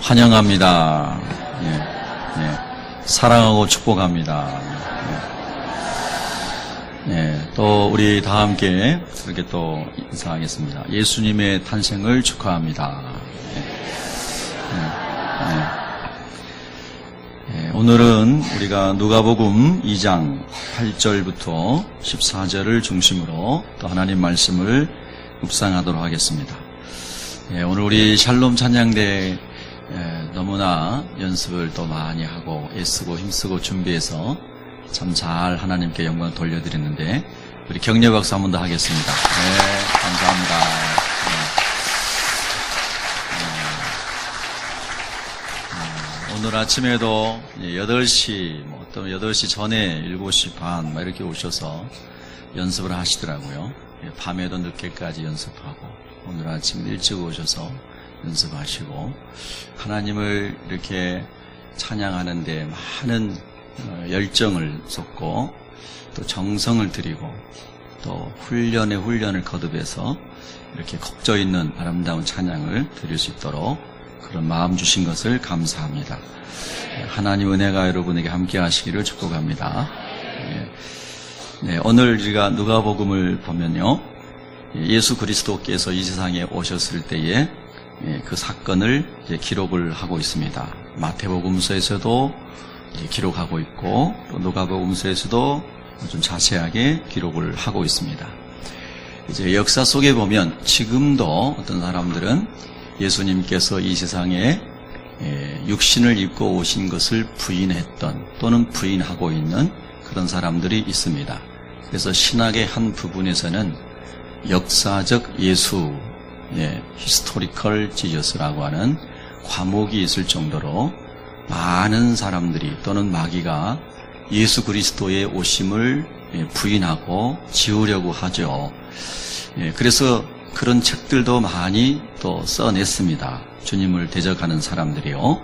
환영합니다. 사랑하고 축복합니다. 또 우리 다 함께 그렇게 또 인사하겠습니다. 예수님의 탄생을 축하합니다. 오늘은 우리가 누가복음 2장 8절부터 14절을 중심으로 또 하나님 말씀을 묵상하도록 하겠습니다. 오늘 우리 샬롬 찬양대 너무나 연습을 또 많이 하고 애쓰고 힘쓰고 준비해서 참 잘 하나님께 영광을 돌려드리는데 우리 격려 박수 한 번 더 하겠습니다. 감사합니다. 오늘 아침에도 8시, 또 8시 전에 7시 반 이렇게 오셔서 연습을 하시더라고요. 밤에도 늦게까지 연습하고 오늘 아침 일찍 오셔서 연습하시고 하나님을 이렇게 찬양하는데 많은 열정을 쏟고 또 정성을 들이고 또 훈련을 거듭해서 이렇게 곡조 있는 아름다운 찬양을 드릴 수 있도록 그런 마음 주신 것을 감사합니다. 하나님 은혜가 여러분에게 함께 하시기를 축복합니다. 오늘 우리가 누가복음을 보면요, 예수 그리스도께서 이 세상에 오셨을 때에 그 사건을 기록을 하고 있습니다. 마태복음서에서도 기록하고 있고 또 누가복음서에서도 좀 자세하게 기록을 하고 있습니다. 이제 역사 속에 보면 지금도 어떤 사람들은 예수님께서 이 세상에 육신을 입고 오신 것을 부인했던 또는 부인하고 있는 그런 사람들이 있습니다. 그래서 신학의 한 부분에서는 역사적 예수, 히스토리컬 지저스라고 하는 과목이 있을 정도로 많은 사람들이 또는 마귀가 예수 그리스도의 오심을 부인하고 지우려고 하죠. 그래서 그런 책들도 많이 또 써냈습니다. 주님을 대적하는 사람들이요.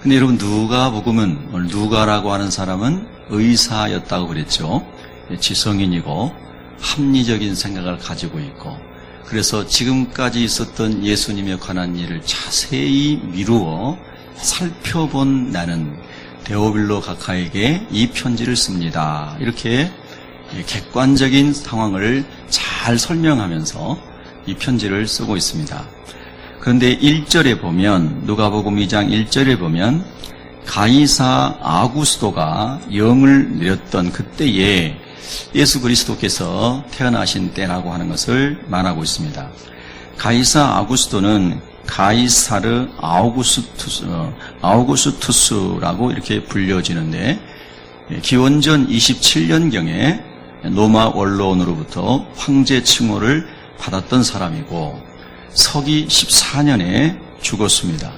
근데 여러분 누가복음은 오늘 누가라고 하는 사람은 의사였다고 그랬죠. 지성인이고 합리적인 생각을 가지고 있고 그래서 지금까지 있었던 예수님에 관한 일을 자세히 미루어 살펴본 나는 데오빌로 각하에게 이 편지를 씁니다. 이렇게 객관적인 상황을 잘 설명하면서 이 편지를 쓰고 있습니다. 그런데 1절에 보면 누가복음 2장 1절에 보면 가이사 아구스도가 영을 내렸던 그때에 예수 그리스도께서 태어나신 때라고 하는 것을 말하고 있습니다. 가이사 아구스도는 가이사르 아우구스투스라고 이렇게 불려지는데 기원전 27년경에 로마 원로원으로부터 황제 칭호를 받았던 사람이고 서기 14년에 죽었습니다.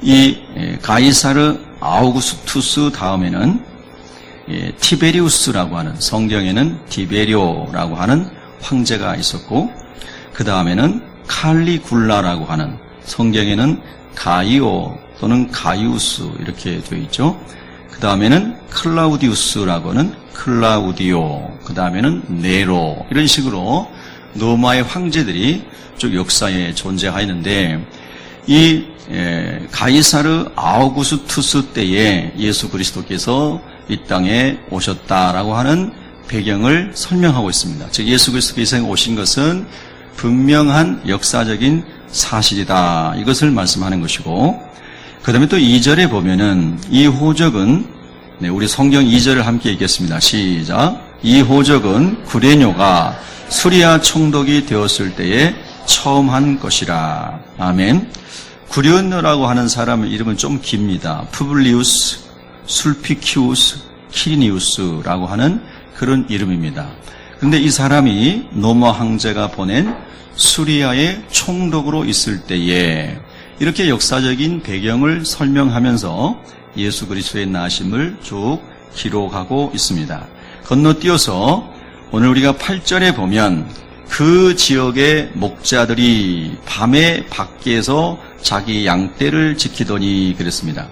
이 가이사르 아우구스투스 다음에는 티베리우스라고 하는, 성경에는 디베리오라고 하는 황제가 있었고 그 다음에는 칼리굴라라고 하는, 성경에는 가이오 또는 가이우스 이렇게 되어 있죠. 그 다음에는 클라우디우스라고 하는 클라우디오, 그 다음에는 네로, 이런 식으로 로마의 황제들이 쭉 역사에 존재하였는데 이 가이사르 아우구스투스 때에 예수 그리스도께서 이 땅에 오셨다라고 하는 배경을 설명하고 있습니다. 즉 예수 그리스도께서 오신 것은 분명한 역사적인 사실이다, 이것을 말씀하는 것이고, 그 다음에 또 2절에 보면은 이 호적은, 우리 성경 2절을 함께 읽겠습니다. 시작. 이 호적은 구레뇨가 수리아 총독이 되었을 때에 처음 한 것이라. 아멘. 구레뇨라고 하는 사람의 이름은 좀 깁니다. 푸블리우스, 술피키우스, 키리니우스라고 하는 그런 이름입니다. 그런데 이 사람이 로마 황제가 보낸 수리아의 총독으로 있을 때에 이렇게 역사적인 배경을 설명하면서 예수 그리스도의 나심을 쭉 기록하고 있습니다. 건너뛰어서 오늘 우리가 8절에 보면 그 지역의 목자들이 밤에 밖에서 자기 양떼를 지키더니 그랬습니다.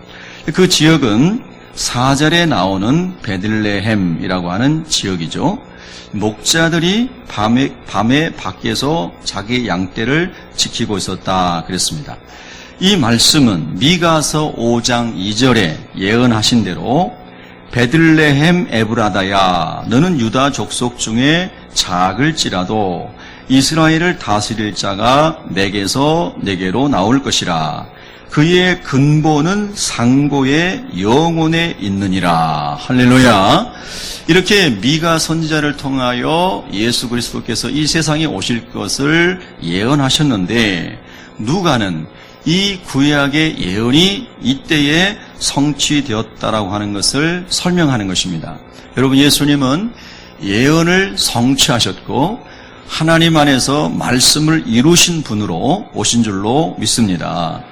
그 지역은 4절에 나오는 베들레헴이라고 하는 지역이죠. 목자들이 밤에 밖에서 자기 양떼를 지키고 있었다 그랬습니다. 이 말씀은 미가서 5장 2절에 예언하신 대로 베들레헴 에브라다야 너는 유다 족속 중에 작을지라도 이스라엘을 다스릴 자가 내게서 내게로 나올 것이라. 그의 근본은 상고의 영혼에 있느니라. 할렐루야. 이렇게 미가 선지자를 통하여 예수 그리스도께서 이 세상에 오실 것을 예언하셨는데 누가는 이 구약의 예언이 이때에 성취되었다라고 하는 것을 설명하는 것입니다. 여러분, 예수님은 예언을 성취하셨고 하나님 안에서 말씀을 이루신 분으로 오신 줄로 믿습니다.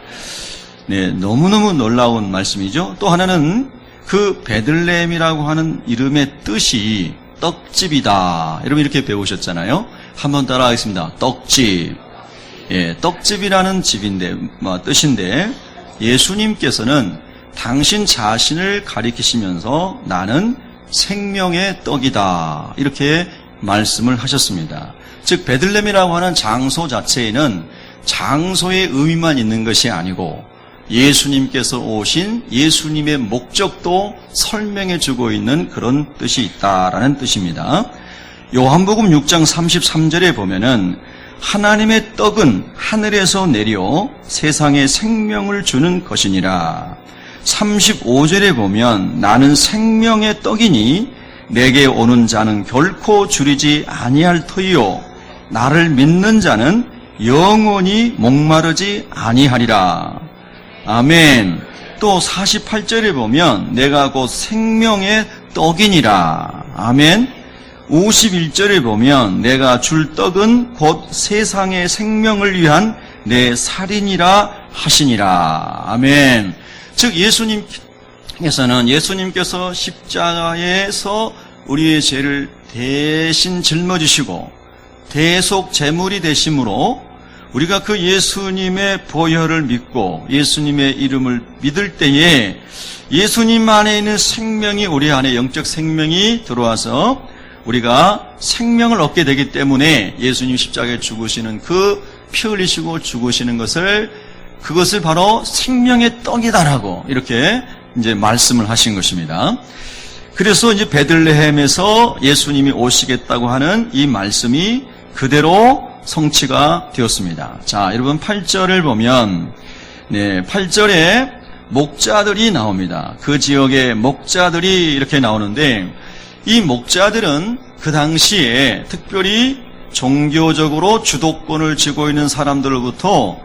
네, 너무너무 놀라운 말씀이죠. 또 하나는 그 베들레헴이라고 하는 이름의 뜻이 떡집이다. 여러분 이렇게 배우셨잖아요. 한번 따라하겠습니다. 떡집. 예, 떡집이라는 집인데, 뜻인데, 예수님께서는 당신 자신을 가리키시면서 나는 생명의 떡이다. 이렇게 말씀을 하셨습니다. 즉, 베들레헴이라고 하는 장소 자체에는 장소의 의미만 있는 것이 아니고, 예수님께서 오신 예수님의 목적도 설명해 주고 있는 그런 뜻이 있다라는 뜻입니다. 요한복음 6장 33절에 보면은 하나님의 떡은 하늘에서 내려 세상에 생명을 주는 것이니라. 35절에 보면 나는 생명의 떡이니 내게 오는 자는 결코 줄이지 아니할 터이요 나를 믿는 자는 영원히 목마르지 아니하리라. 아멘. 또 48절에 보면 내가 곧 생명의 떡이니라. 아멘. 51절에 보면 내가 줄 떡은 곧 세상의 생명을 위한 내 살인이라 하시니라. 아멘. 즉 예수님께서 십자가에서 우리의 죄를 대신 짊어지시고 대속 제물이 되심으로 우리가 그 예수님의 보혈을 믿고 예수님의 이름을 믿을 때에 예수님 안에 있는 생명이 우리 안에 영적 생명이 들어와서 우리가 생명을 얻게 되기 때문에 예수님 십자가에 죽으시는 그 피 흘리시고 죽으시는 그것을 바로 생명의 떡이다라고 이렇게 이제 말씀을 하신 것입니다. 그래서 이제 베들레헴에서 예수님이 오시겠다고 하는 이 말씀이 그대로 성취가 되었습니다. 자, 여러분 8절을 보면 8절에 목자들이 나옵니다. 그 지역의 목자들이 이렇게 나오는데 이 목자들은 그 당시에 특별히 종교적으로 주도권을 쥐고 있는 사람들로부터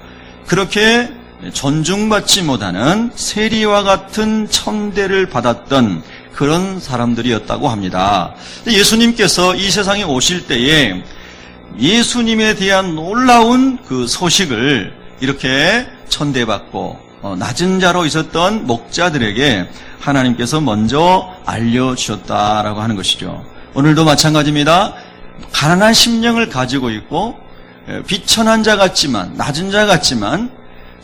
그렇게 존중받지 못하는 세리와 같은 천대를 받았던 그런 사람들이었다고 합니다. 예수님께서 이 세상에 오실 때에 예수님에 대한 놀라운 그 소식을 이렇게 천대받고 낮은 자로 있었던 목자들에게 하나님께서 먼저 알려주셨다라고 하는 것이죠. 오늘도 마찬가지입니다. 가난한 심령을 가지고 있고 비천한 자 같지만 낮은 자 같지만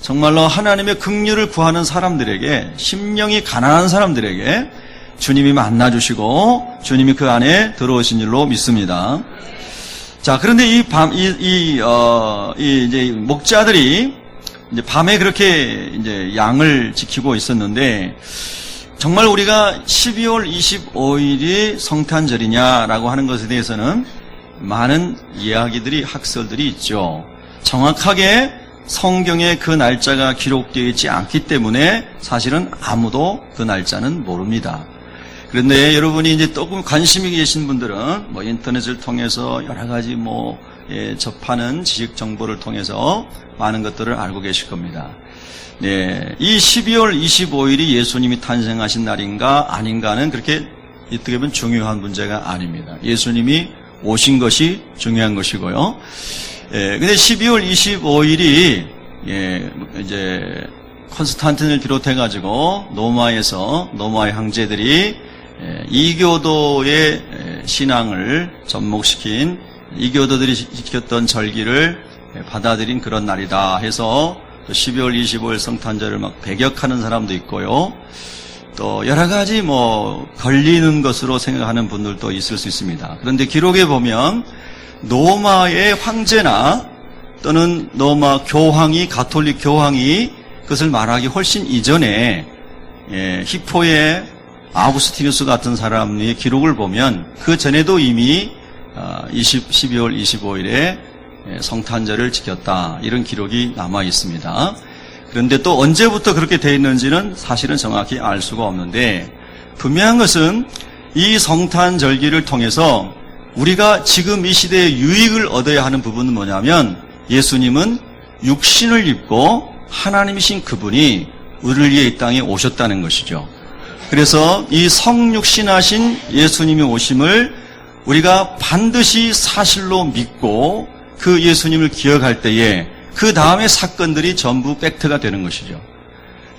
정말로 하나님의 긍휼을 구하는 사람들에게 심령이 가난한 사람들에게 주님이 만나주시고 주님이 그 안에 들어오신 줄로 믿습니다. 자, 그런데 이제 목자들이 이제 밤에 그렇게 이제 양을 지키고 있었는데 정말 우리가 12월 25일이 성탄절이냐라고 하는 것에 대해서는 많은 이야기들이 학설들이 있죠. 정확하게 성경에 그 날짜가 기록되어 있지 않기 때문에 사실은 아무도 그 날짜는 모릅니다. 그런데 여러분이 이제 조금 관심이 계신 분들은 뭐 인터넷을 통해서 여러 가지 접하는 지식 정보를 통해서 많은 것들을 알고 계실 겁니다. 네, 이 12월 25일이 예수님이 탄생하신 날인가 아닌가는 그렇게 어떻게 보면 중요한 문제가 아닙니다. 예수님이 오신 것이 중요한 것이고요. 근데 12월 25일이 이제 콘스탄틴을 비롯해가지고 노마의 황제들이 이교도의 신앙을 접목시킨 이교도들이 지켰던 절기를 받아들인 그런 날이다 해서 또 12월 25일 성탄절을 막 배격하는 사람도 있고요. 또 여러 가지 걸리는 것으로 생각하는 분들도 있을 수 있습니다. 그런데 기록에 보면 노마의 황제나 또는 노마 교황이 가톨릭 교황이 그것을 말하기 훨씬 이전에 히포의 아우구스티누스 같은 사람의 기록을 보면 그 전에도 이미 12월 25일에 성탄절을 지켰다, 이런 기록이 남아 있습니다. 그런데 또 언제부터 그렇게 되어 있는지는 사실은 정확히 알 수가 없는데, 분명한 것은 이 성탄절기를 통해서 우리가 지금 이 시대에 유익을 얻어야 하는 부분은 뭐냐면, 예수님은 육신을 입고 하나님이신 그분이 우리를 위해 이 땅에 오셨다는 것이죠. 그래서 이 성육신하신 예수님의 오심을 우리가 반드시 사실로 믿고 그 예수님을 기억할 때에 그 다음의 사건들이 전부 팩트가 되는 것이죠.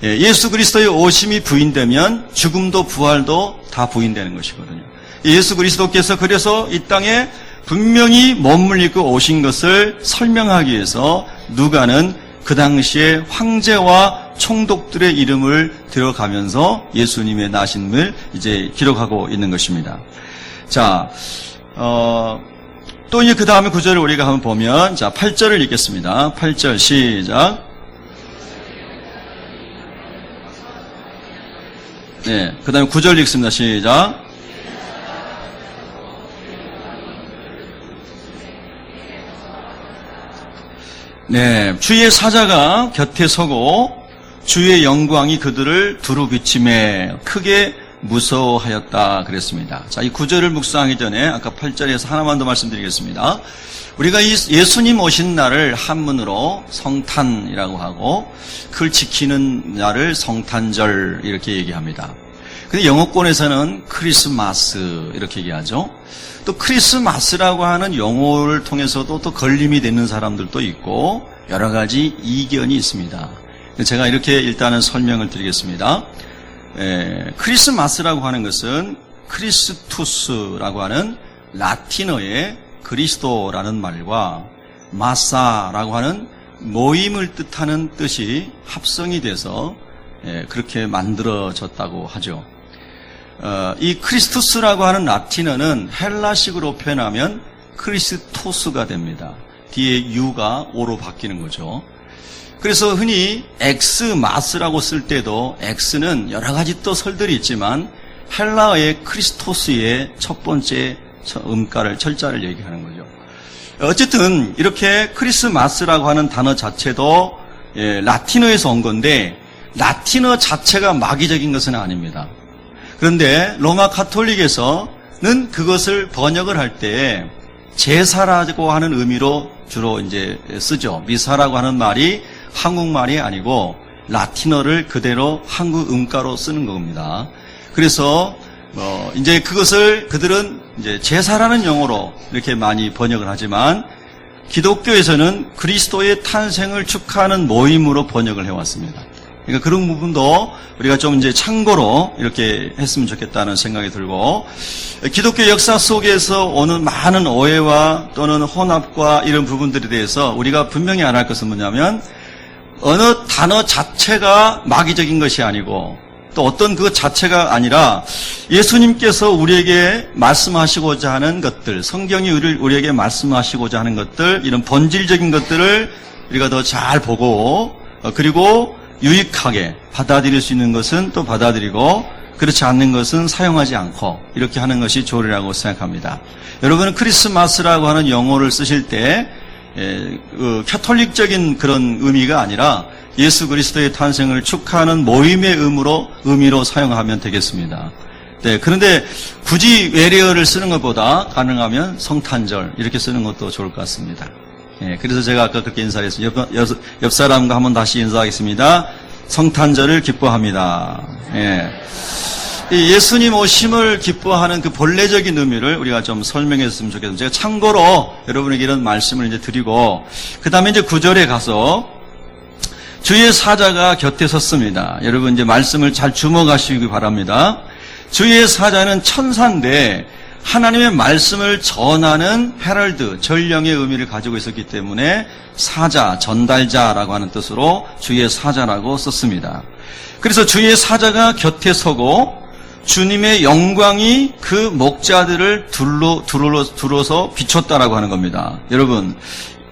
예수 그리스도의 오심이 부인되면 죽음도 부활도 다 부인되는 것이거든요. 예수 그리스도께서 그래서 이 땅에 분명히 몸을 입고 오신 것을 설명하기 위해서 누가는 그 당시에 황제와 총독들의 이름을 들어가면서 예수님의 나심을 이제 기록하고 있는 것입니다. 자, 또 이제 그 다음에 구절을 우리가 한번 보면, 자, 8절을 읽겠습니다. 8절 시작. 네, 그 다음에 9절 읽습니다. 시작. 네, 주의 사자가 곁에 서고 주의 영광이 그들을 두루 비침에 크게 무서워하였다 그랬습니다. 자, 이 구절을 묵상하기 전에 아까 8절에서 하나만 더 말씀드리겠습니다. 우리가 이 예수님 오신 날을 한문으로 성탄이라고 하고 그걸 지키는 날을 성탄절 이렇게 얘기합니다. 근데 영어권에서는 크리스마스 이렇게 얘기하죠. 또 크리스마스라고 하는 용어를 통해서도 또 걸림이 되는 사람들도 있고 여러 가지 이견이 있습니다. 제가 이렇게 일단은 설명을 드리겠습니다. 크리스마스라고 하는 것은 크리스투스라고 하는 라틴어의 그리스도라는 말과 마사라고 하는 모임을 뜻하는 뜻이 합성이 돼서 그렇게 만들어졌다고 하죠. 이 크리스투스라고 하는 라틴어는 헬라식으로 표현하면 크리스토스가 됩니다. 뒤에 U가 O로 바뀌는 거죠. 그래서 흔히 엑스마스라고 쓸 때도 X는 여러 가지 또 설들이 있지만 헬라어의 크리스토스의 첫 번째 음가를, 철자를 얘기하는 거죠. 어쨌든 이렇게 크리스마스라고 하는 단어 자체도 라틴어에서 온 건데 라틴어 자체가 마귀적인 것은 아닙니다. 그런데 로마 가톨릭에서는 그것을 번역을 할 때 제사라고 하는 의미로 주로 이제 쓰죠. 미사라고 하는 말이 한국말이 아니고 라틴어를 그대로 한국 음가로 쓰는 겁니다. 그래서 이제 그것을 그들은 이제 제사라는 용어로 이렇게 많이 번역을 하지만 기독교에서는 그리스도의 탄생을 축하하는 모임으로 번역을 해왔습니다. 그러니까 그런 부분도 우리가 좀 이제 참고로 이렇게 했으면 좋겠다는 생각이 들고, 기독교 역사 속에서 오는 많은 오해와 또는 혼합과 이런 부분들에 대해서 우리가 분명히 알아야 할 것은 뭐냐면 어느 단어 자체가 마귀적인 것이 아니고 또 어떤 그 자체가 아니라 예수님께서 우리에게 말씀하시고자 하는 것들, 성경이 우리에게 말씀하시고자 하는 것들, 이런 본질적인 것들을 우리가 더 잘 보고 그리고 유익하게 받아들일 수 있는 것은 또 받아들이고 그렇지 않는 것은 사용하지 않고 이렇게 하는 것이 좋으리라고 생각합니다. 여러분은 크리스마스라고 하는 용어를 쓰실 때 캐톨릭적인 그런 의미가 아니라 예수 그리스도의 탄생을 축하하는 모임의 의미로 사용하면 되겠습니다. 네, 그런데 굳이 외래어를 쓰는 것보다 가능하면 성탄절 이렇게 쓰는 것도 좋을 것 같습니다. 예, 그래서 제가 아까 그렇게 인사를 했어요. 옆 사람과 한번 다시 인사하겠습니다. 성탄절을 기뻐합니다. 예. 예수님 오심을 기뻐하는 그 본래적인 의미를 우리가 좀 설명했으면 좋겠습니다. 제가 참고로 여러분에게 이런 말씀을 이제 드리고, 그 다음에 이제 9절에 가서 주의 사자가 곁에 섰습니다. 여러분 이제 말씀을 잘 주목하시기 바랍니다. 주의 사자는 천사인데 하나님의 말씀을 전하는 헤럴드, 전령의 의미를 가지고 있었기 때문에 사자, 전달자라고 하는 뜻으로 주의 사자라고 썼습니다. 그래서 주의 사자가 곁에 서고 주님의 영광이 그 목자들을 둘러서 비췄다라고 하는 겁니다.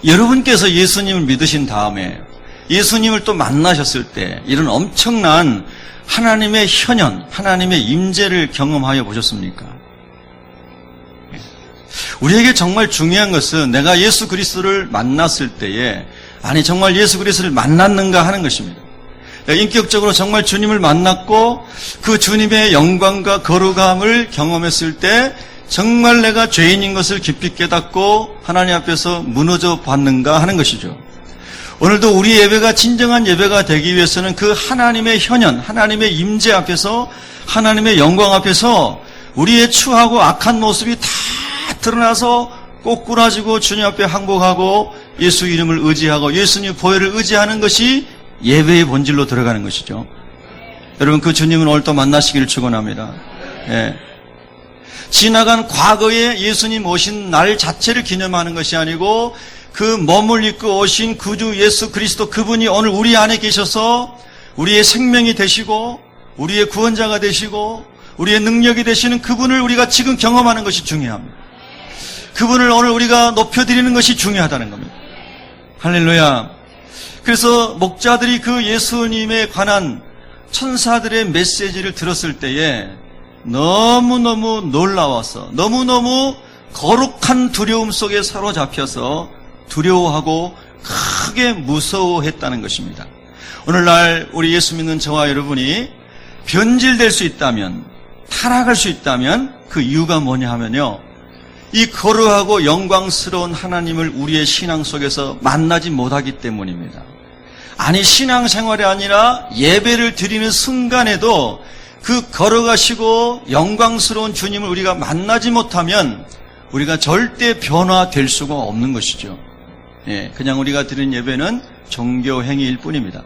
여러분께서 예수님을 믿으신 다음에 예수님을 또 만나셨을 때 이런 엄청난 하나님의 현현, 하나님의 임재를 경험하여 보셨습니까? 우리에게 정말 중요한 것은 내가 예수 그리스도를 만났을 때에 아니 정말 예수 그리스도를 만났는가 하는 것입니다. 인격적으로 정말 주님을 만났고 그 주님의 영광과 거룩함을 경험했을 때 정말 내가 죄인인 것을 깊이 깨닫고 하나님 앞에서 무너져 봤는가 하는 것이죠. 오늘도 우리 예배가 진정한 예배가 되기 위해서는 그 하나님의 현현, 하나님의 임재 앞에서 하나님의 영광 앞에서 우리의 추하고 악한 모습이 다 드러나서 꼬꾸라지고 주님 앞에 항복하고 예수 이름을 의지하고 예수님 보혈을 의지하는 것이 예배의 본질로 들어가는 것이죠. 여러분 그 주님은 오늘 또 만나시기를 축원합니다. 예. 지나간 과거에 예수님 오신 날 자체를 기념하는 것이 아니고 그 몸을 입고 오신 구주 예수 그리스도 그분이 오늘 우리 안에 계셔서 우리의 생명이 되시고 우리의 구원자가 되시고 우리의 능력이 되시는 그분을 우리가 지금 경험하는 것이 중요합니다. 그분을 오늘 우리가 높여드리는 것이 중요하다는 겁니다. 할렐루야. 그래서 목자들이 그 예수님에 관한 천사들의 메시지를 들었을 때에 너무너무 놀라워서 너무너무 거룩한 두려움 속에 사로잡혀서 두려워하고 크게 무서워했다는 것입니다. 오늘날 우리 예수 믿는 저와 여러분이 변질될 수 있다면, 타락할 수 있다면 그 이유가 뭐냐 하면요, 이 거룩하고 영광스러운 하나님을 우리의 신앙 속에서 만나지 못하기 때문입니다. 아니 신앙생활이 아니라 예배를 드리는 순간에도 그 거룩하시고 영광스러운 주님을 우리가 만나지 못하면 우리가 절대 변화될 수가 없는 것이죠. 예, 그냥 우리가 드리는 예배는 종교 행위일 뿐입니다.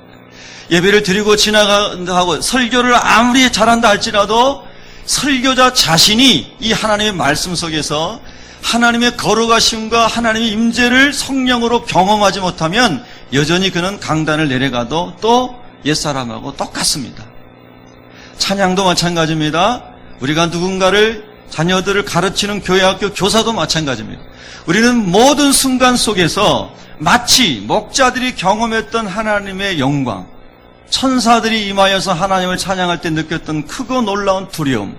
예배를 드리고 지나가고 설교를 아무리 잘한다 할지라도 설교자 자신이 이 하나님의 말씀 속에서 하나님의 거룩하심과 하나님의 임재를 성령으로 경험하지 못하면 여전히 그는 강단을 내려가도 또 옛사람하고 똑같습니다. 찬양도 마찬가지입니다. 우리가 누군가를 자녀들을 가르치는 교회학교 교사도 마찬가지입니다. 우리는 모든 순간 속에서 마치 목자들이 경험했던 하나님의 영광, 천사들이 임하여서 하나님을 찬양할 때 느꼈던 크고 놀라운 두려움,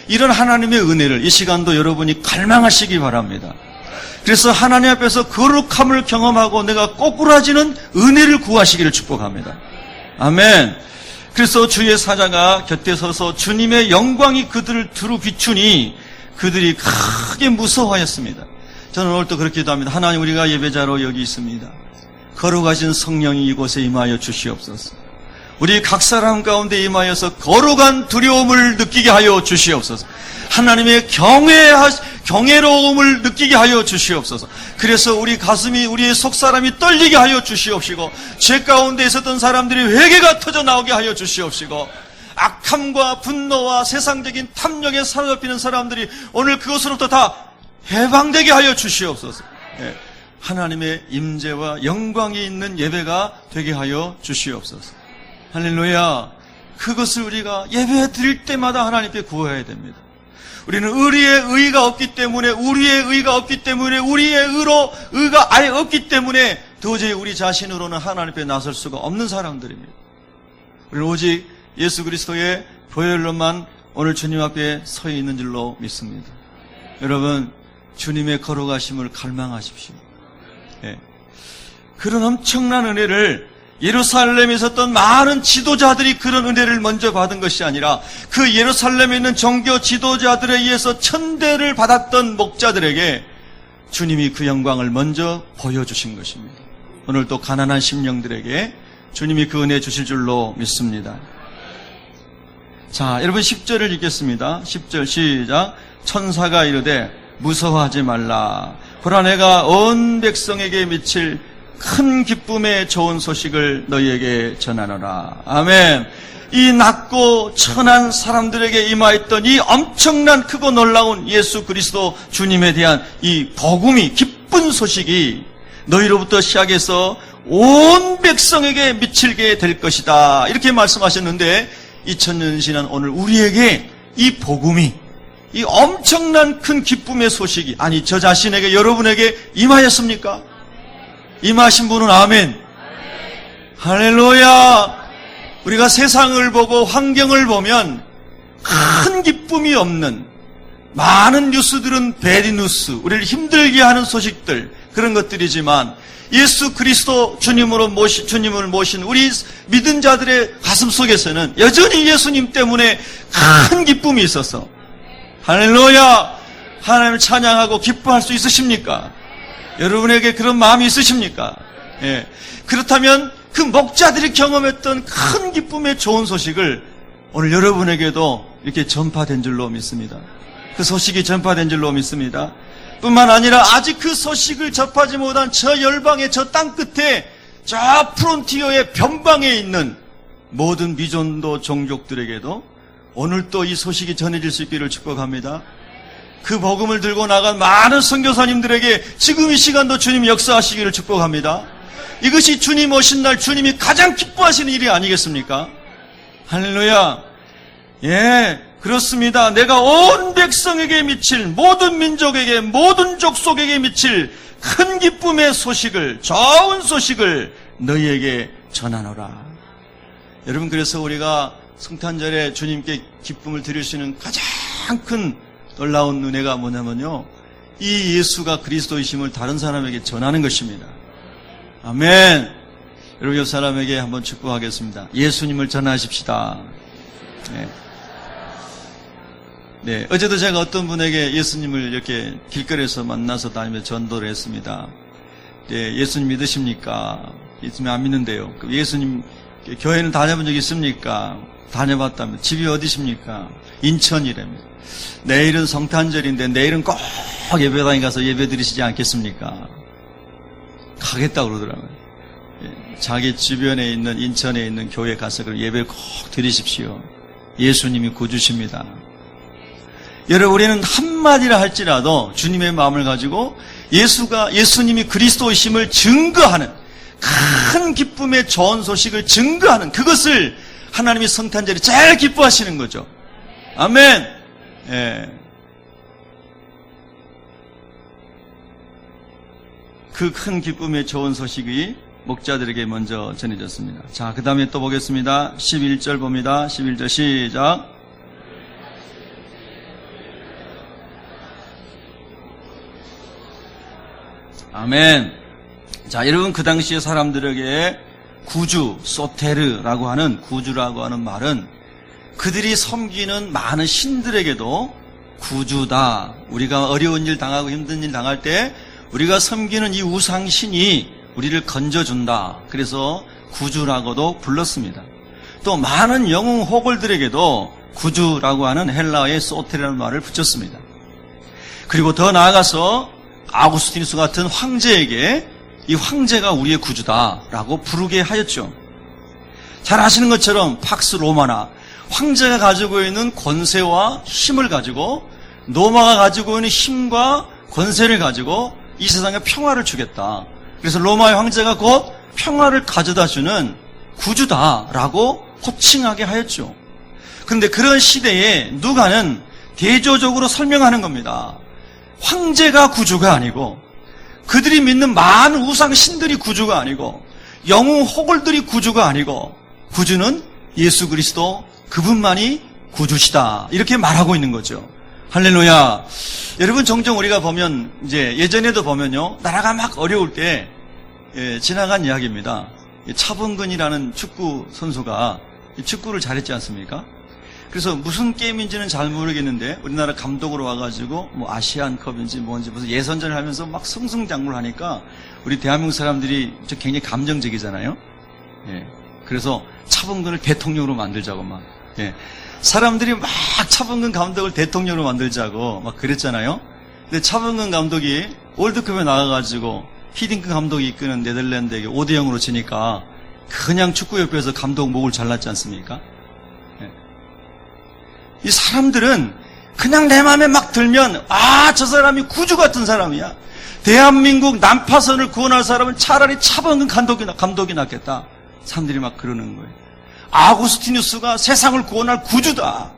이런 하나님의 은혜를 이 시간도 여러분이 갈망하시기 바랍니다. 그래서 하나님 앞에서 거룩함을 경험하고 내가 꼬꾸라지는 은혜를 구하시기를 축복합니다. 아멘. 그래서 주의 사자가 곁에 서서 주님의 영광이 그들을 두루 비추니 그들이 크게 무서워하였습니다. 저는 오늘 또 그렇게 기도합니다. 하나님, 우리가 예배자로 여기 있습니다. 거룩하신 성령이 이곳에 임하여 주시옵소서. 우리 각 사람 가운데 임하여서 거룩한 두려움을 느끼게 하여 주시옵소서. 하나님의 경외로움을 느끼게 하여 주시옵소서. 그래서 우리 가슴이, 우리의 속사람이 떨리게 하여 주시옵시고, 죄 가운데 있었던 사람들이 회개가 터져 나오게 하여 주시옵시고, 악함과 분노와 세상적인 탐욕에 사로잡히는 사람들이 오늘 그것으로부터 다 해방되게 하여 주시옵소서. 예, 하나님의 임재와 영광이 있는 예배가 되게 하여 주시옵소서. 할렐루야. 그것을 우리가 예배 드릴 때마다 하나님께 구해야 됩니다. 우리는 우리의 의가 없기 때문에, 우리의 의가 아예 없기 때문에 도저히 우리 자신으로는 하나님 앞에 나설 수가 없는 사람들입니다. 우리는 오직 예수 그리스도의 보혈로만 오늘 주님 앞에 서 있는 줄로 믿습니다. 여러분, 주님의 거룩하심을 갈망하십시오. 예. 그런 엄청난 은혜를 예루살렘에 있었던 많은 지도자들이 그런 은혜를 먼저 받은 것이 아니라 그 예루살렘에 있는 종교 지도자들에 의해서 천대를 받았던 목자들에게 주님이 그 영광을 먼저 보여주신 것입니다. 오늘 또 가난한 심령들에게 주님이 그 은혜 주실 줄로 믿습니다. 자, 여러분 10절을 읽겠습니다. 10절 시작. 천사가 이르되 무서워하지 말라. 보라, 내가 온 백성에게 미칠 큰 기쁨의 좋은 소식을 너희에게 전하노라. 아멘. 이 낮고 천한 사람들에게 임하였던 이 엄청난 크고 놀라운 예수 그리스도 주님에 대한 이 복음이, 기쁜 소식이 너희로부터 시작해서 온 백성에게 미치게 될 것이다. 이렇게 말씀하셨는데 2000년 지난 오늘 우리에게 이 복음이, 이 엄청난 큰 기쁨의 소식이, 아니 저 자신에게, 여러분에게 임하였습니까? 임하신 분은 아멘. 할렐루야! 우리가 세상을 보고 환경을 보면 큰 기쁨이 없는 많은 뉴스들은 배드 뉴스, 우리를 힘들게 하는 소식들, 그런 것들이지만 예수 그리스도 주님을 모신 우리 믿은 자들의 가슴 속에서는 여전히 예수님 때문에 큰 기쁨이 있어서 할렐루야! 하나님을 찬양하고 기뻐할 수 있으십니까? 여러분에게 그런 마음이 있으십니까? 예. 그렇다면 그 목자들이 경험했던 큰 기쁨의 좋은 소식을 오늘 여러분에게도 이렇게 전파된 줄로 믿습니다. 그 소식이 전파된 줄로 믿습니다. 뿐만 아니라 아직 그 소식을 접하지 못한 저 열방의 저 땅 끝에 저 프론티어의 변방에 있는 모든 미존도 종족들에게도 오늘 또 이 소식이 전해질 수 있기를 축복합니다. 그 복음을 들고 나간 많은 선교사님들에게 지금 이 시간도 주님이 역사하시기를 축복합니다. 이것이 주님 오신 날 주님이 가장 기뻐하시는 일이 아니겠습니까? 할렐루야. 예, 그렇습니다. 내가 온 백성에게 미칠, 모든 민족에게, 모든 족속에게 미칠 큰 기쁨의 소식을, 좋은 소식을 너희에게 전하노라. 여러분, 그래서 우리가 성탄절에 주님께 기쁨을 드릴 수 있는 가장 큰 놀라운 은혜가 뭐냐면요, 이 예수가 그리스도이심을 다른 사람에게 전하는 것입니다. 아멘. 여러분, 옆 사람에게 한번 축복하겠습니다. 예수님을 전하십시다. 네, 어제도 제가 어떤 분에게 예수님을 이렇게 길거리에서 만나서 다니면서 전도를 했습니다. 네, 예수님 믿으십니까? 예수님 안 믿는데요. 예수님 교회는 다녀본 적 있습니까? 다녀봤다면. 집이 어디십니까? 인천이랍니다. 내일은 성탄절인데 내일은 꼭 예배당에 가서 예배 드리시지 않겠습니까? 가겠다고 그러더라고요. 자기 주변에 있는, 인천에 있는 교회 가서 그 예배를 꼭 드리십시오. 예수님이 구주십니다. 여러분, 우리는 한마디라 할지라도 주님의 마음을 가지고 예수님이 그리스도이심을 증거하는, 큰 기쁨의 좋은 소식을 증거하는, 그것을 하나님이 성탄절에 제일 기뻐하시는 거죠. 아멘. 예. 그 큰 기쁨의 좋은 소식이 목자들에게 먼저 전해졌습니다. 자, 그 다음에 또 보겠습니다. 11절 봅니다. 11절 시작. 아멘. 자, 여러분, 그 당시에 사람들에게 구주, 소테르라고 하는, 구주라고 하는 말은 그들이 섬기는 많은 신들에게도 구주다. 우리가 어려운 일 당하고 힘든 일 당할 때 우리가 섬기는 이 우상신이 우리를 건져준다. 그래서 구주라고도 불렀습니다. 또 많은 영웅 호걸들에게도 구주라고 하는 헬라어의 소테르라는 말을 붙였습니다. 그리고 더 나아가서 아우구스티누스 같은 황제에게 이 황제가 우리의 구주다라고 부르게 하였죠. 잘 아시는 것처럼 팍스 로마나, 황제가 가지고 있는 권세와 힘을 가지고 로마가 가지고 있는 힘과 권세를 가지고 이 세상에 평화를 주겠다. 그래서 로마의 황제가 곧 평화를 가져다주는 구주다라고 호칭하게 하였죠. 그런데 그런 시대에 누가는 대조적으로 설명하는 겁니다. 황제가 구주가 아니고, 그들이 믿는 많은 우상 신들이 구주가 아니고, 영웅 호걸들이 구주가 아니고, 구주는 예수 그리스도 그분만이 구주시다. 이렇게 말하고 있는 거죠. 할렐루야. 여러분, 종종 우리가 보면, 이제 예전에도 보면요, 나라가 막 어려울 때 지나간 이야기입니다. 차범근이라는 축구 선수가 축구를 잘했지 않습니까? 그래서 무슨 게임인지는 잘 모르겠는데 우리나라 감독으로 와가지고 뭐 아시안컵인지 뭔지 무슨 예선전을 하면서 막 승승장구를 하니까 우리 대한민국 사람들이 굉장히 감정적이잖아요. 예. 그래서 차범근을 대통령으로 만들자고 막. 예. 사람들이 막 차범근 감독을 대통령으로 만들자고 막 그랬잖아요. 근데 차범근 감독이 월드컵에 나가가지고 히딩크 감독이 이끄는 네덜란드에게 5대0으로 지니까 그냥 축구협회에서 감독 목을 잘랐지 않습니까? 이 사람들은 그냥 내 마음에 막 들면, 아, 저 사람이 구주 같은 사람이야. 대한민국 난파선을 구원할 사람은 차라리 차범근 감독이 낫겠다. 사람들이 막 그러는 거예요. 아구스티누스가 세상을 구원할 구주다.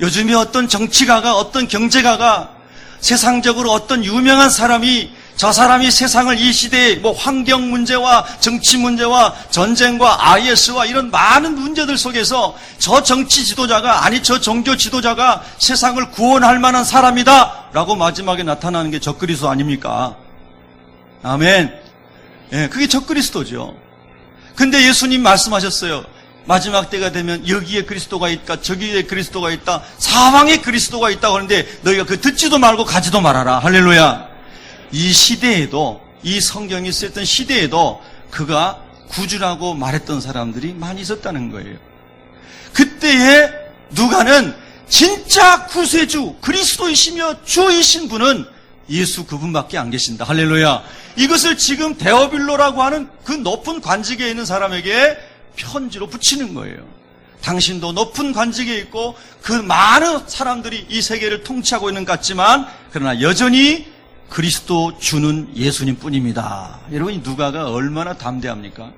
요즘에 어떤 정치가가, 어떤 경제가가, 세상적으로 어떤 유명한 사람이 저 사람이 세상을 이 시대의 환경 문제와 정치 문제와 전쟁과 IS와 이런 많은 문제들 속에서 저 정치 지도자가, 아니 저 종교 지도자가 세상을 구원할 만한 사람이다 라고 마지막에 나타나는 게 적그리스도 아닙니까? 아멘. 예, 그게 적그리스도죠. 근데 예수님 말씀하셨어요. 마지막 때가 되면 여기에 그리스도가 있다, 저기에 그리스도가 있다, 사방에 그리스도가 있다고 하는데 너희가 그 듣지도 말고 가지도 말아라. 할렐루야. 이 시대에도, 이 성경이 쓰였던 시대에도 그가 구주라고 말했던 사람들이 많이 있었다는 거예요. 그때에 누가는 진짜 구세주, 그리스도이시며 주이신 분은 예수 그분밖에 안 계신다. 할렐루야. 이것을 지금 데오빌로라고 하는 그 높은 관직에 있는 사람에게 편지로 붙이는 거예요. 당신도 높은 관직에 있고 그 많은 사람들이 이 세계를 통치하고 있는 것 같지만 그러나 여전히 그리스도 주는 예수님 뿐입니다. 여러분, 이 누가가 얼마나 담대합니까?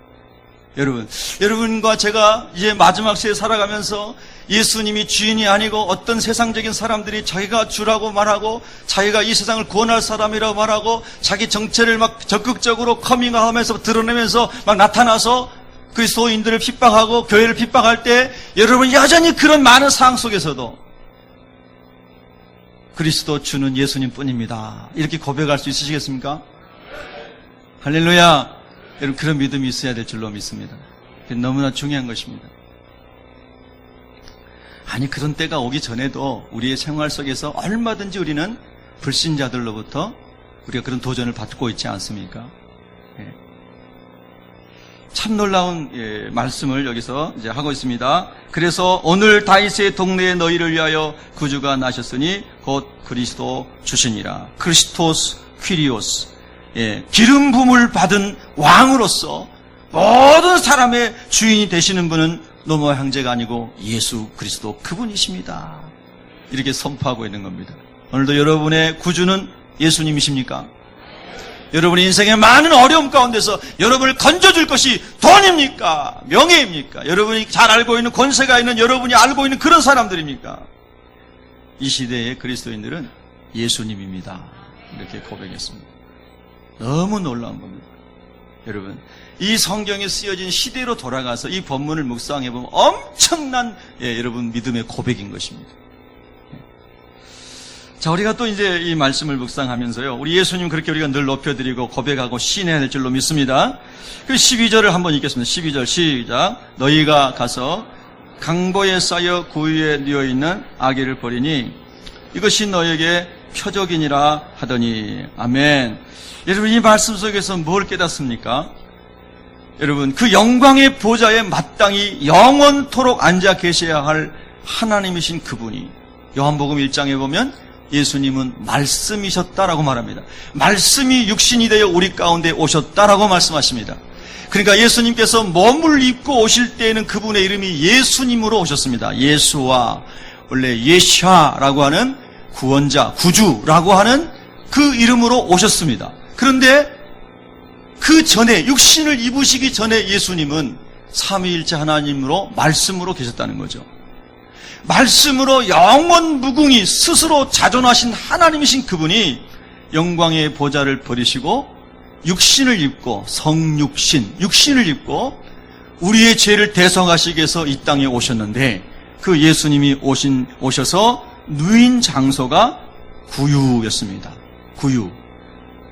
여러분과 제가 이제 마지막 세에 살아가면서 예수님이 주인이 아니고 어떤 세상적인 사람들이 자기가 주라고 말하고 자기가 이 세상을 구원할 사람이라고 말하고 자기 정체를 막 적극적으로 커밍아웃하면서 드러내면서 막 나타나서 그리스도인들을 핍박하고 교회를 핍박할 때 여러분 여전히 그런 많은 상황 속에서도 그리스도 주는 예수님 뿐입니다. 이렇게 고백할 수 있으시겠습니까? 할렐루야. 여러분, 그런 믿음이 있어야 될 줄로 믿습니다. 너무나 중요한 것입니다. 아니, 그런 때가 오기 전에도 우리의 생활 속에서 얼마든지 우리는 불신자들로부터 우리가 그런 도전을 받고 있지 않습니까? 예. 참 놀라운 말씀을 여기서 이제 하고 있습니다. 그래서 오늘 다윗의 동네에 너희를 위하여 구주가 나셨으니 곧 그리스도 주시니라. 크리스토스 퀴리오스. 기름 부음을 받은 왕으로서 모든 사람의 주인이 되시는 분은 노모와 형제가 아니고 예수 그리스도 그분이십니다. 이렇게 선포하고 있는 겁니다. 오늘도 여러분의 구주는 예수님이십니까? 여러분의 인생의 많은 어려움 가운데서 여러분을 건져줄 것이 돈입니까? 명예입니까? 여러분이 잘 알고 있는 권세가 있는 여러분이 알고 있는 그런 사람들입니까? 이 시대의 그리스도인들은 예수님입니다. 이렇게 고백했습니다. 너무 놀라운 겁니다. 여러분, 이 성경에 쓰여진 시대로 돌아가서 이 본문을 묵상해보면 엄청난 여러분 믿음의 고백인 것입니다. 자, 우리가 또 이제 이 말씀을 묵상하면서요, 우리 예수님 그렇게 우리가 늘 높여드리고 고백하고 신해야 될 줄로 믿습니다. 그 12절을 한번 읽겠습니다. 12절 시작. 너희가 가서 강보에 쌓여 구유에 누워있는 아기를 버리니 이것이 너에게 표적이니라 하더니. 아멘. 여러분, 이 말씀 속에서 뭘 깨닫습니까? 여러분, 그 영광의 보좌에 마땅히 영원토록 앉아 계셔야 할 하나님이신 그분이, 요한복음 1장에 보면 예수님은 말씀이셨다라고 말합니다. 말씀이 육신이 되어 우리 가운데 오셨다라고 말씀하십니다. 그러니까 예수님께서 몸을 입고 오실 때에는 그분의 이름이 예수님으로 오셨습니다. 예수와, 원래 예샤라고 하는 구원자, 구주라고 하는 그 이름으로 오셨습니다. 그런데 그 전에, 육신을 입으시기 전에 예수님은 삼위일체 하나님으로 말씀으로 계셨다는 거죠. 말씀으로 영원 무궁히 스스로 자존하신 하나님이신 그분이 영광의 보좌를 버리시고 육신을 입고, 성육신, 육신을 입고 우리의 죄를 대성하시기 위해서 이 땅에 오셨는데, 그 예수님이 오셔서 누인 장소가 구유였습니다. 구유.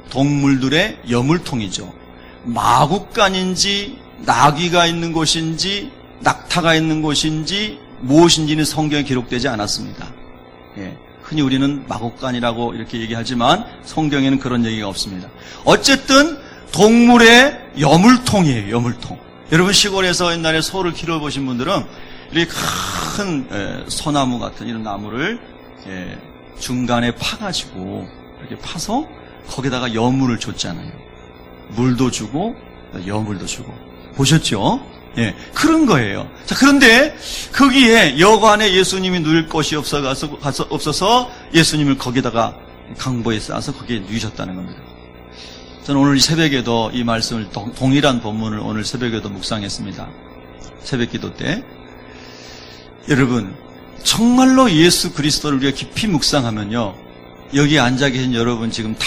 동물들의 여물통이죠. 마구간인지 나귀가 있는 곳인지 낙타가 있는 곳인지 무엇인지는 성경에 기록되지 않았습니다. 흔히 우리는 마구간이라고 이렇게 얘기하지만 성경에는 그런 얘기가 없습니다. 어쨌든 동물의 여물통이에요. 여물통. 여러분, 시골에서 옛날에 소를 키워보신 분들은 이렇게 큰 소나무 같은 이런 나무를 중간에 파가지고 이렇게 파서 거기다가 여물을 줬잖아요. 물도 주고 여물도 주고. 보셨죠? 그런 거예요. 자, 그런데 거기에 여관에 예수님이 누울 곳이 없어서 예수님을 거기다가 강보에 쌓아서 거기에 누이셨다는 겁니다. 저는 오늘 새벽에도 이 말씀을 동일한 본문을 오늘 새벽에도 묵상했습니다. 새벽 기도 때. 여러분, 정말로 예수 그리스도를 우리가 깊이 묵상하면요, 여기 앉아 계신 여러분 지금 다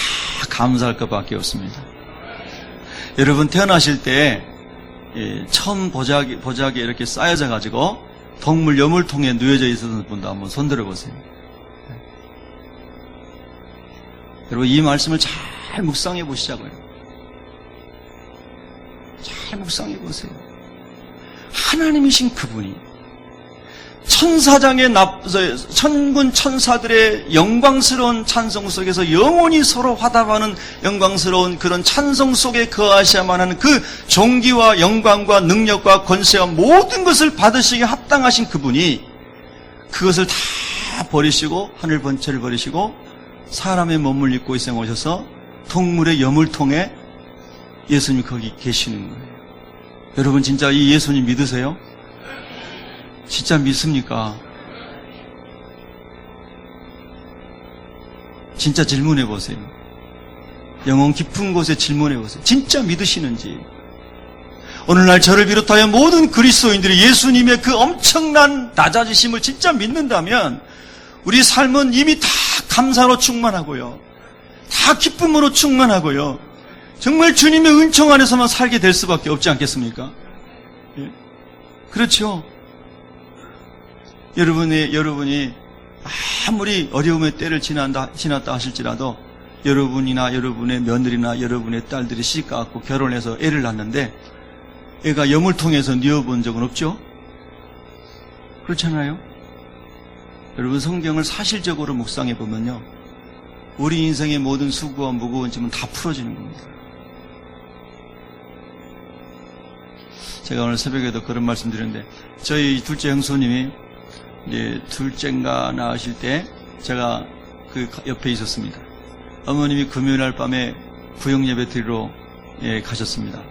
감사할 것밖에 없습니다. 여러분 태어나실 때 처음 보자기에 이렇게 쌓여져 가지고 동물 여물통에 누워져 있었던 분도 한번 손들어 보세요. 여러분 이 말씀을 잘 묵상해 보시자고요. 잘 묵상해 보세요. 하나님이신 그분이 천사장의 천군 천사들의 영광스러운 찬송 속에서 영원히 서로 화답하는 영광스러운 그런 찬송 속에 거하셔야만 하는 그 존귀와 영광과 능력과 권세와 모든 것을 받으시기에 합당하신 그분이 그것을 다 버리시고 하늘 번체를 버리시고 사람의 몸을 입고 이 세상에 오셔서 동물의 여물통에 예수님이 거기 계시는 거예요. 여러분 진짜 이 예수님 믿으세요? 진짜 믿습니까? 진짜 질문해 보세요. 영혼 깊은 곳에 질문해 보세요. 진짜 믿으시는지. 오늘날 저를 비롯하여 모든 그리스도인들이 예수님의 그 엄청난 낮아지심을 진짜 믿는다면 우리 삶은 이미 다 감사로 충만하고요. 다 기쁨으로 충만하고요. 정말 주님의 은총 안에서만 살게 될 수밖에 없지 않겠습니까? 예. 그렇죠. 여러분이 아무리 어려움의 때를 지났다 하실지라도 여러분이나 여러분의 며느리나 여러분의 딸들이 시집가고 결혼해서 애를 낳는데 애가 여물통에서 뉘어본 적은 없죠? 그렇잖아요? 여러분 성경을 사실적으로 묵상해 보면요. 우리 인생의 모든 수고와 무거운 짐은 다 풀어지는 겁니다. 제가 오늘 새벽에도 그런 말씀 드렸는데 저희 둘째 형수님이 이제 둘째가 낳으실 때 제가 그 옆에 있었습니다. 어머님이 금요일날 밤에 구역예배 드리러 가셨습니다.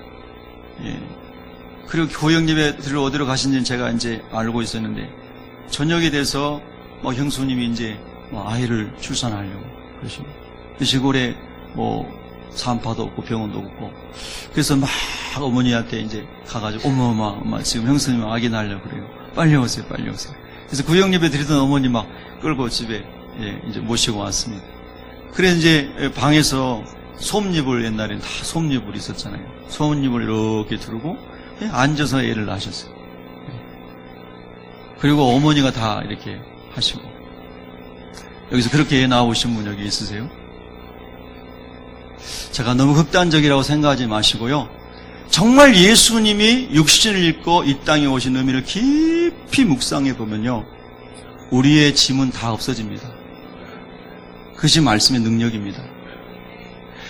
그리고 구역예배 드리러 어디로 가신지는 제가 이제 알고 있었는데 저녁이 돼서 형수님이 이제 아이를 출산하려고 그러십니다. 시골에 산파도 없고 병원도 없고 그래서 막 어머니한테 이제 가가지고 엄마 지금 형수님 아기 낳으려고 그래요. 빨리 오세요. 그래서 구역예배 드리던 어머니 막 끌고 집에 이제 모시고 왔습니다. 그래 이제 방에서 솜잎을 옛날엔 다 솜잎을 있었잖아요. 솜잎을 이렇게 두르고 앉아서 애를 낳으셨어요. 그리고 어머니가 다 이렇게 하시고 여기서 그렇게 애 낳으신 분 여기 있으세요? 제가 너무 극단적이라고 생각하지 마시고요. 정말 예수님이 육신을 입고 이 땅에 오신 의미를 깊이 묵상해 보면요. 우리의 짐은 다 없어집니다. 그것이 말씀의 능력입니다.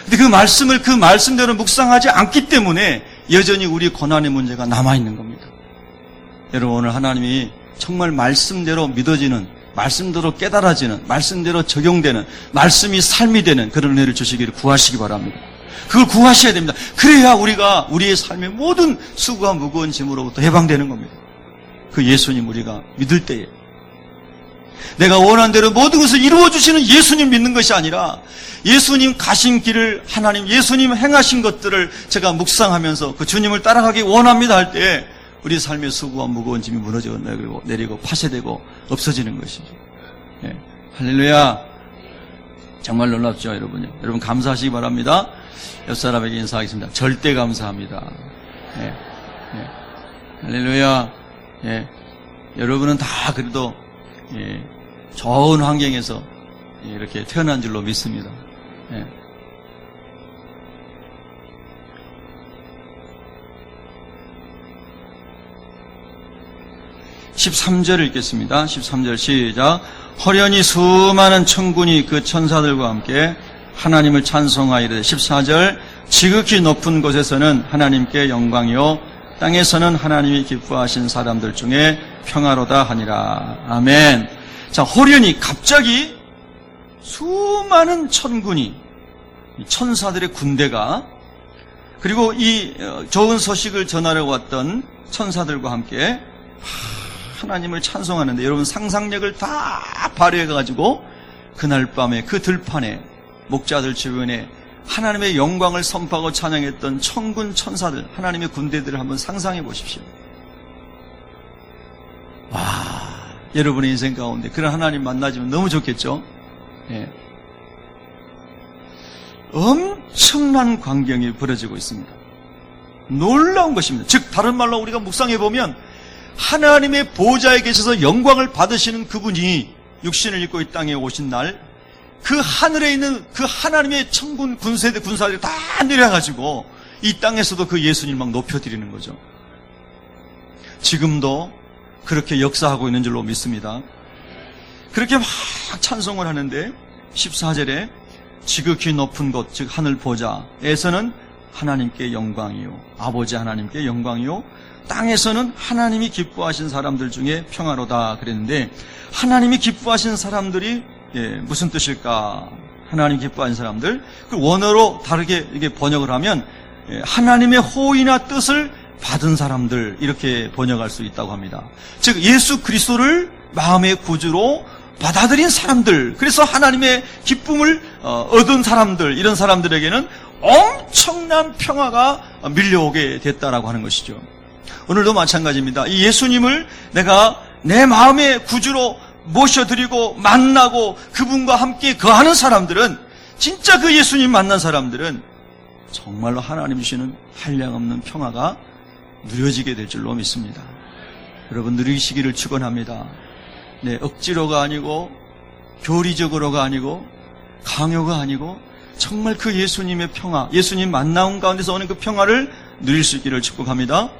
근데 그 말씀을 그 말씀대로 묵상하지 않기 때문에 여전히 우리 고난의 문제가 남아있는 겁니다. 여러분 오늘 하나님이 정말 말씀대로 믿어지는 말씀대로 깨달아지는 말씀대로 적용되는 말씀이 삶이 되는 그런 은혜를 주시기를 구하시기 바랍니다. 그걸 구하셔야 됩니다. 그래야 우리가 우리의 삶의 모든 수고와 무거운 짐으로부터 해방되는 겁니다. 그 예수님 우리가 믿을 때에 내가 원하는 대로 모든 것을 이루어주시는 예수님 믿는 것이 아니라 예수님 가신 길을 하나님 예수님 행하신 것들을 제가 묵상하면서 그 주님을 따라가기 원합니다 할 때에 우리 삶의 수고와 무거운 짐이 무너져 내리고 파쇄되고 없어지는 것이죠. 예. 할렐루야. 정말 놀랍죠, 여러분요. 여러분 감사하시기 바랍니다. 옆 사람에게 인사하겠습니다. 절대 감사합니다. 예. 예. 할렐루야. 예. 여러분은 다 그래도 좋은 환경에서 이렇게 태어난 줄로 믿습니다. 예. (13절을) 읽겠습니다. 13절 시작. 허련히 수많은 천군이 그 천사들과 함께 하나님을 찬송하이르되 14절 지극히 높은 곳에서는 하나님께 영광이요 땅에서는 하나님이 기뻐하신 사람들 중에 평화로다 하니라. 아멘. 자, 호련히 갑자기 수많은 천군이 천사들의 군대가 그리고 이 좋은 소식을 전하러 왔던 천사들과 함께 하나님을 찬송하는데 여러분 상상력을 다 발휘해가지고 그날 밤에 그 들판에 목자들 주변에 하나님의 영광을 선포하고 찬양했던 천군 천사들 하나님의 군대들을 한번 상상해 보십시오. 와, 여러분의 인생 가운데 그런 하나님 만나지면 너무 좋겠죠. 예. 엄청난 광경이 벌어지고 있습니다. 놀라운 것입니다. 즉 다른 말로 우리가 묵상해 보면 하나님의 보좌에 계셔서 영광을 받으시는 그분이 육신을 입고 이 땅에 오신 날 그 하늘에 있는 그 하나님의 천군 군사들이 다 내려가지고 이 땅에서도 그 예수님을 막 높여드리는 거죠. 지금도 그렇게 역사하고 있는 줄로 믿습니다. 그렇게 막 찬송을 하는데 14절에 지극히 높은 곳, 즉 하늘 보좌에서는 하나님께 영광이요, 아버지 하나님께 영광이요, 땅에서는 하나님이 기뻐하신 사람들 중에 평화로다 그랬는데, 하나님이 기뻐하신 사람들이 무슨 뜻일까? 하나님 기뻐하신 사람들, 그 원어로 다르게 이게 번역을 하면 하나님의 호의나 뜻을 받은 사람들, 이렇게 번역할 수 있다고 합니다. 즉 예수 그리스도를 마음의 구주로 받아들인 사람들, 그래서 하나님의 기쁨을 얻은 사람들, 이런 사람들에게는 엄청난 평화가 밀려오게 됐다라고 하는 것이죠. 오늘도 마찬가지입니다. 이 예수님을 내가 내 마음의 구주로 모셔드리고 만나고 그분과 함께 거하는 사람들은, 진짜 그 예수님 만난 사람들은 정말로 하나님 주시는 한량없는 평화가 누려지게 될 줄로 믿습니다. 여러분 누리시기를 축원합니다. 네, 억지로가 아니고 교리적으로가 아니고 강요가 아니고 정말 그 예수님의 평화, 예수님 만남 가운데서 오는 그 평화를 누릴 수 있기를 축복합니다.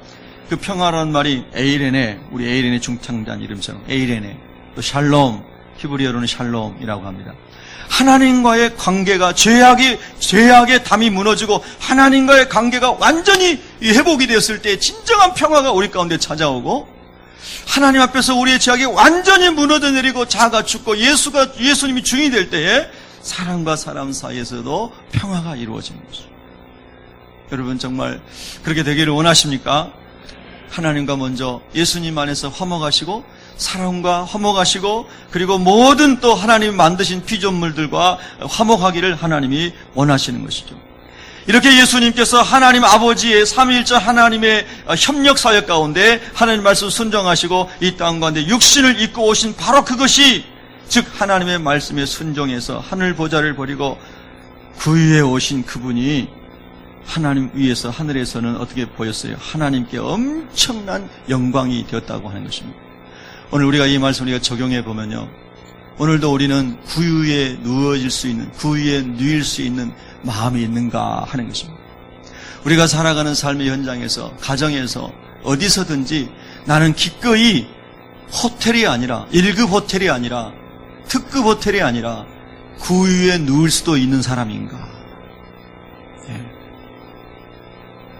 그 평화라는 말이 에이레네, 우리 에이레네 중창단 이름처럼 에이레네, 또 샬롬, 히브리어로는 샬롬이라고 합니다. 하나님과의 관계가 죄악의 담이 무너지고 하나님과의 관계가 완전히 회복이 되었을 때 진정한 평화가 우리 가운데 찾아오고, 하나님 앞에서 우리의 죄악이 완전히 무너져 내리고 자아가 죽고 예수님이 주인이 될 때에 사람과 사람 사이에서도 평화가 이루어지는 것이죠. 여러분 정말 그렇게 되기를 원하십니까? 하나님과 먼저 예수님 안에서 화목하시고 사랑과 화목하시고, 그리고 모든 또 하나님이 만드신 피조물들과 화목하기를 하나님이 원하시는 것이죠. 이렇게 예수님께서 하나님 아버지의 삼위일체 하나님의 협력 사역 가운데 하나님 말씀 순종하시고 이 땅 가운데 육신을 입고 오신 바로 그것이, 즉 하나님의 말씀에 순종해서 하늘 보좌를 버리고 그 위에 오신 그분이 하나님 위에서 하늘에서는 어떻게 보였어요? 하나님께 엄청난 영광이 되었다고 하는 것입니다. 오늘 우리가 이 말씀을 우리가 적용해 보면요, 오늘도 우리는 구유에 누워질 수 있는, 구유에 누일 수 있는 마음이 있는가 하는 것입니다. 우리가 살아가는 삶의 현장에서, 가정에서, 어디서든지 나는 기꺼이 호텔이 아니라, 1급 호텔이 아니라, 특급 호텔이 아니라 구유에 누울 수도 있는 사람인가?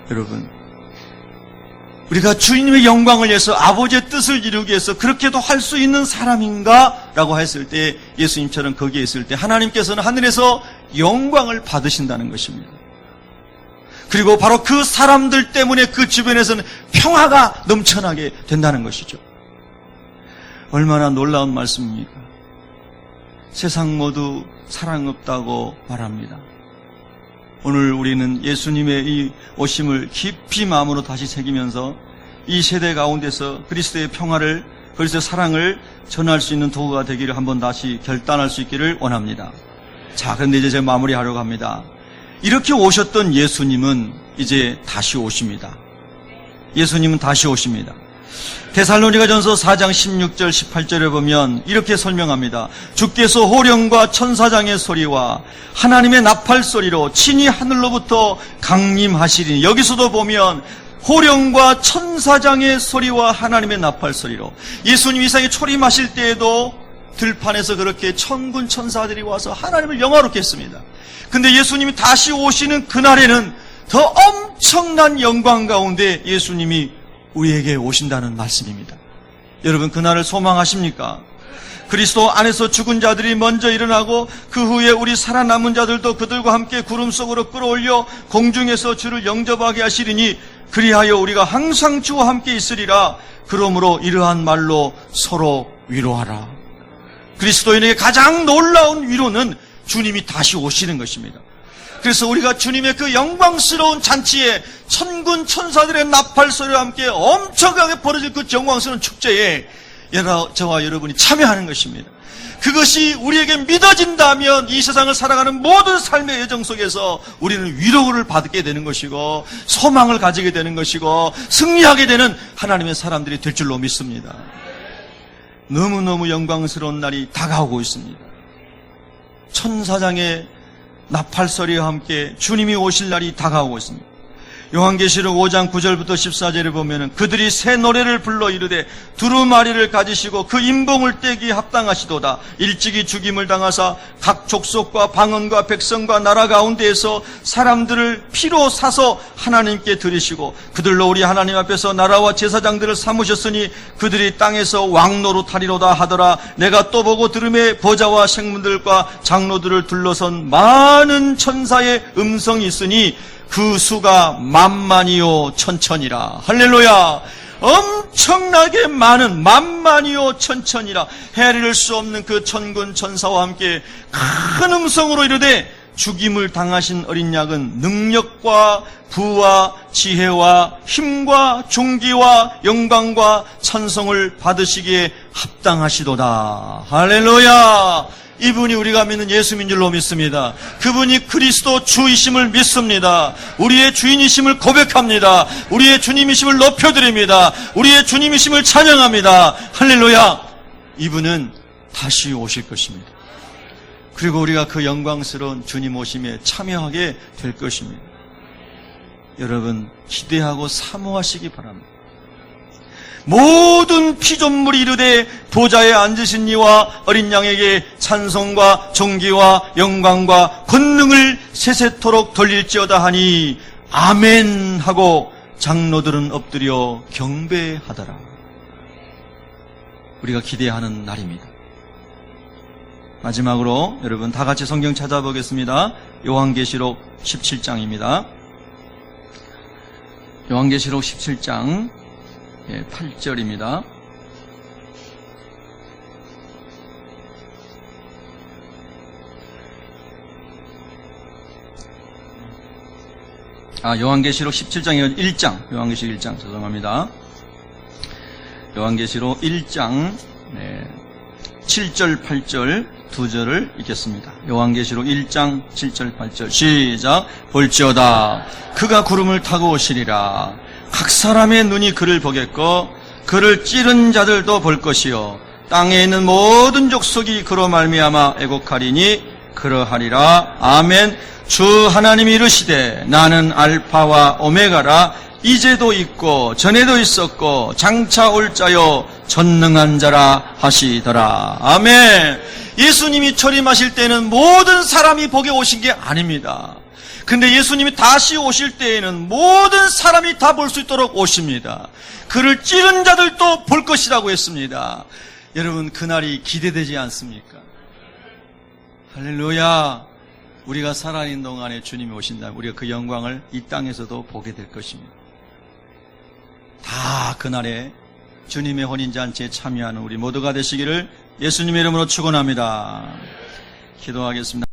여러분, 우리가 주님의 영광을 위해서, 아버지의 뜻을 이루기 위해서 그렇게도 할 수 있는 사람인가? 라고 했을 때, 예수님처럼 거기에 있을 때 하나님께서는 하늘에서 영광을 받으신다는 것입니다. 그리고 바로 그 사람들 때문에 그 주변에서는 평화가 넘쳐나게 된다는 것이죠. 얼마나 놀라운 말씀입니까? 세상 모두 사랑 없다고 말합니다. 오늘 우리는 예수님의 이 오심을 깊이 마음으로 다시 새기면서 이 세대 가운데서 그리스도의 평화를, 그리스도의 사랑을 전할 수 있는 도구가 되기를 한번 다시 결단할 수 있기를 원합니다. 자, 그런데 이제 제가 마무리하려고 합니다. 이렇게 오셨던 예수님은 이제 다시 오십니다. 예수님은 다시 오십니다. 데살로니가전서 4장 16절 18절에 보면 이렇게 설명합니다. 주께서 호령과 천사장의 소리와 하나님의 나팔 소리로 친히 하늘로부터 강림하시리니, 여기서도 보면 호령과 천사장의 소리와 하나님의 나팔 소리로, 예수님 이 세상에 초림하실 때에도 들판에서 그렇게 천군 천사들이 와서 하나님을 영화롭게 했습니다. 근데 예수님이 다시 오시는 그날에는 더 엄청난 영광 가운데 예수님이 우리에게 오신다는 말씀입니다. 여러분 그날을 소망하십니까? 그리스도 안에서 죽은 자들이 먼저 일어나고 그 후에 우리 살아남은 자들도 그들과 함께 구름 속으로 끌어올려 공중에서 주를 영접하게 하시리니, 그리하여 우리가 항상 주와 함께 있으리라. 그러므로 이러한 말로 서로 위로하라. 그리스도인에게 가장 놀라운 위로는 주님이 다시 오시는 것입니다. 그래서 우리가 주님의 그 영광스러운 잔치에 천군 천사들의 나팔 소리와 함께 엄청나게 벌어질 그 영광스러운 축제에 저와 여러분이 참여하는 것입니다. 그것이 우리에게 믿어진다면 이 세상을 살아가는 모든 삶의 여정 속에서 우리는 위로를 받게 되는 것이고 소망을 가지게 되는 것이고 승리하게 되는 하나님의 사람들이 될 줄로 믿습니다. 너무너무 영광스러운 날이 다가오고 있습니다. 천사장의 나팔소리와 함께 주님이 오실 날이 다가오고 있습니다. 요한계시록 5장 9절부터 14절에 보면은 그들이 새 노래를 불러 이르되 두루마리를 가지시고 그 인봉을 떼기 합당하시도다. 일찍이 죽임을 당하사 각 족속과 방언과 백성과 나라 가운데에서 사람들을 피로 사서 하나님께 드리시고 그들로 우리 하나님 앞에서 나라와 제사장들을 삼으셨으니 그들이 땅에서 왕노로 타리로다 하더라. 내가 또 보고 들음에 보좌와 생문들과 장로들을 둘러선 많은 천사의 음성이 있으니 그 수가 만만이요 천천이라. 할렐루야. 엄청나게 많은 만만이요 천천이라. 헤아릴 수 없는 그 천군 천사와 함께 큰 음성으로 이르되 죽임을 당하신 어린 양은 능력과 부와 지혜와 힘과 존귀와 영광과 찬송을 받으시기에 합당하시도다. 할렐루야. 이분이 우리가 믿는 예수인 줄로 믿습니다. 그분이 그리스도 주이심을 믿습니다. 우리의 주인이심을 고백합니다. 우리의 주님이심을 높여드립니다. 우리의 주님이심을 찬양합니다. 할렐루야. 이분은 다시 오실 것입니다. 그리고 우리가 그 영광스러운 주님 오심에 참여하게 될 것입니다. 여러분 기대하고 사모하시기 바랍니다. 모든 피조물이 이르되 보좌에 앉으신 이와 어린 양에게 찬송과 존귀와 영광과 권능을 세세토록 돌릴지어다 하니 아멘 하고 장로들은 엎드려 경배하더라. 우리가 기대하는 날입니다. 마지막으로 여러분 다 같이 성경 찾아보겠습니다. 요한계시록 17장입니다. 요한계시록 17장 8절입니다. 요한계시록 17장이 1장. 요한계시록 1장. 죄송합니다. 요한계시록 1장 7절, 8절 두 절을 읽겠습니다. 요한계시록 1장 7절, 8절 시작. 볼지어다 그가 구름을 타고 오시리라. 각 사람의 눈이 그를 보겠고 그를 찌른 자들도 볼 것이요 땅에 있는 모든 족속이 그로 말미암아 애곡하리니 그러하리라. 아멘. 주 하나님이 이르시되 나는 알파와 오메가라. 이제도 있고 전에도 있었고 장차 올 자요 전능한 자라 하시더라. 아멘. 예수님이 철임하실 때는 모든 사람이 복에 오신 게 아닙니다. 근데 예수님이 다시 오실 때에는 모든 사람이 다 볼 수 있도록 오십니다. 그를 찌른 자들도 볼 것이라고 했습니다. 여러분 그날이 기대되지 않습니까? 할렐루야. 우리가 살아있는 동안에 주님이 오신다면 우리가 그 영광을 이 땅에서도 보게 될 것입니다. 다 그날에 주님의 혼인잔치에 참여하는 우리 모두가 되시기를 예수님의 이름으로 축원합니다. 기도하겠습니다.